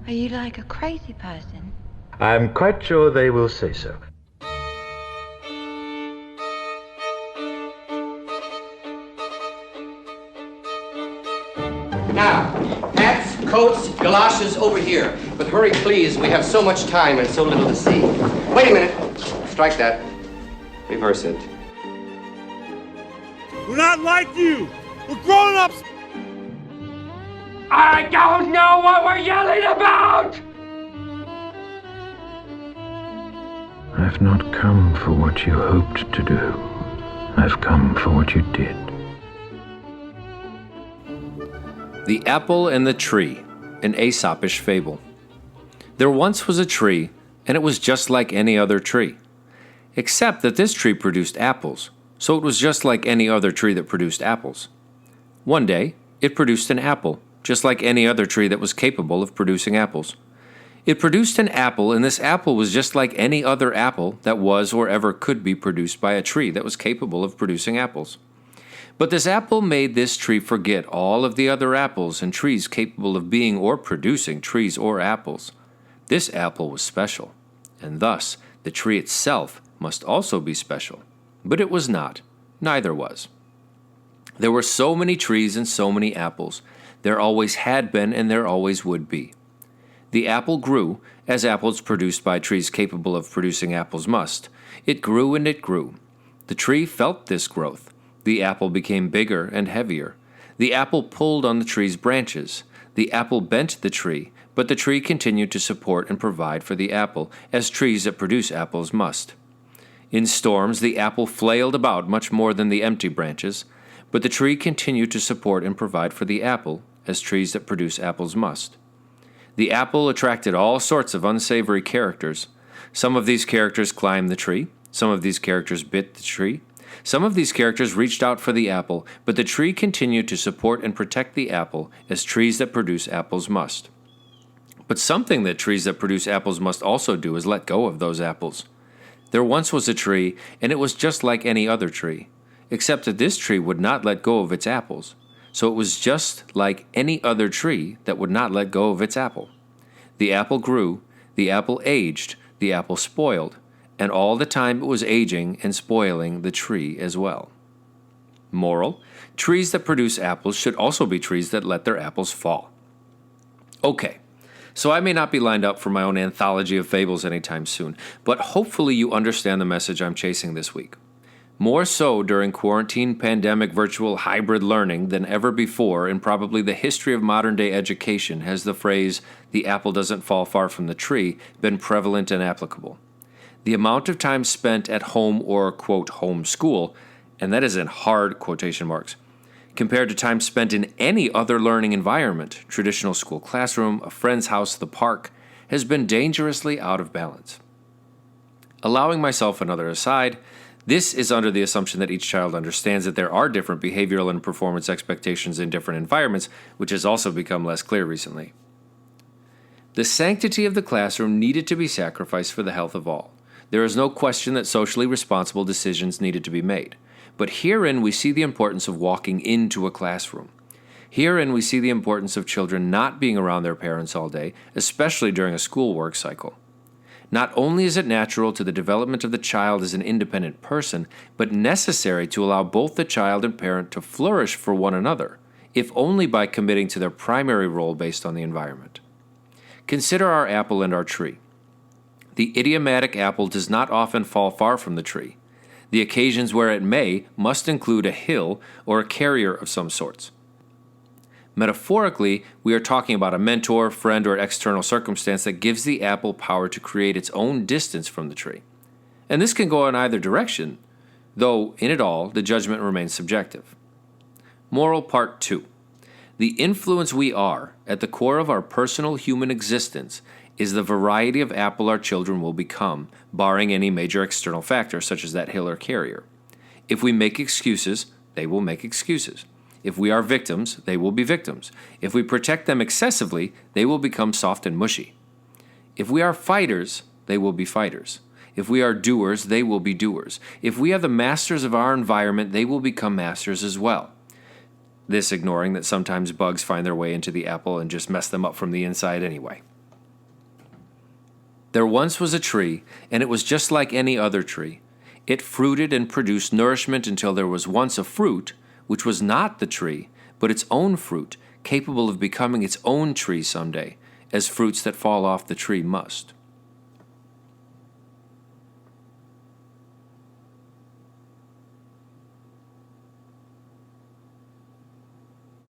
Are you like a crazy person? I'm quite sure they will say so. Now, hats, coats, galoshes over here. But hurry, please. We have so much time and so little to see. Wait a minute. Strike that. Reverse it. We're not like you! We're grown-ups! I don't know what we're yelling about! I've not come for what you hoped to do. I've come for what you did. The Apple and the Tree, an Aesopish fable. There once was a tree, and it was just like any other tree. Except that this tree produced apples, so it was just like any other tree that produced apples. One day, it produced an apple, just like any other tree that was capable of producing apples. It produced an apple, and this apple was just like any other apple that was or ever could be produced by a tree that was capable of producing apples. But this apple made this tree forget all of the other apples and trees capable of being or producing trees or apples. This apple was special, and thus the tree itself must also be special. But it was not. Neither was. There were so many trees and so many apples. There always had been and there always would be. The apple grew, as apples produced by trees capable of producing apples must. It grew and it grew. The tree felt this growth. The apple became bigger and heavier. The apple pulled on the tree's branches. The apple bent the tree, but the tree continued to support and provide for the apple, as trees that produce apples must. In storms, the apple flailed about much more than the empty branches, but the tree continued to support and provide for the apple, as trees that produce apples must. The apple attracted all sorts of unsavory characters. Some of these characters climbed the tree. Some of these characters bit the tree. Some of these characters reached out for the apple, but the tree continued to support and protect the apple, as trees that produce apples must. But something that trees that produce apples must also do is let go of those apples. There once was a tree, and it was just like any other tree, except that this tree would not let go of its apples. So it was just like any other tree that would not let go of its apple. The apple grew, the apple aged, the apple spoiled, and all the time it was aging and spoiling the tree as well. Moral: trees that produce apples should also be trees that let their apples fall. Okay, so I may not be lined up for my own anthology of fables anytime soon, but hopefully you understand the message I'm chasing this week. More so during quarantine, pandemic, virtual, hybrid learning than ever before in probably the history of modern-day education has the phrase, "the apple doesn't fall far from the tree," been prevalent and applicable. The amount of time spent at home or, quote, home school, and that is in hard quotation marks, compared to time spent in any other learning environment, traditional school classroom, a friend's house, the park, has been dangerously out of balance. Allowing myself another aside, this is under the assumption that each child understands that there are different behavioral and performance expectations in different environments, which has also become less clear recently. The sanctity of the classroom needed to be sacrificed for the health of all. There is no question that socially responsible decisions needed to be made. But herein we see the importance of walking into a classroom. Herein we see the importance of children not being around their parents all day, especially during a school work cycle. Not only is it natural to the development of the child as an independent person, but necessary to allow both the child and parent to flourish for one another, if only by committing to their primary role based on the environment. Consider our apple and our tree. The idiomatic apple does not often fall far from the tree. The occasions where it may must include a hill or a carrier of some sorts. Metaphorically, we are talking about a mentor, friend, or external circumstance that gives the apple power to create its own distance from the tree. And this can go in either direction, though in it all, the judgment remains subjective. Moral Part 2. The influence we are, at the core of our personal human existence, is the variety of apple our children will become, barring any major external factor such as that hill or carrier. If we make excuses, they will make excuses. If we are victims, they will be victims. If we protect them excessively, they will become soft and mushy. If we are fighters, they will be fighters. If we are doers, they will be doers. If we are the masters of our environment, they will become masters as well. This ignoring that sometimes bugs find their way into the apple and just mess them up from the inside anyway. There once was a tree, and it was just like any other tree. It fruited and produced nourishment until there was once a fruit, which was not the tree, but its own fruit, capable of becoming its own tree someday, as fruits that fall off the tree must.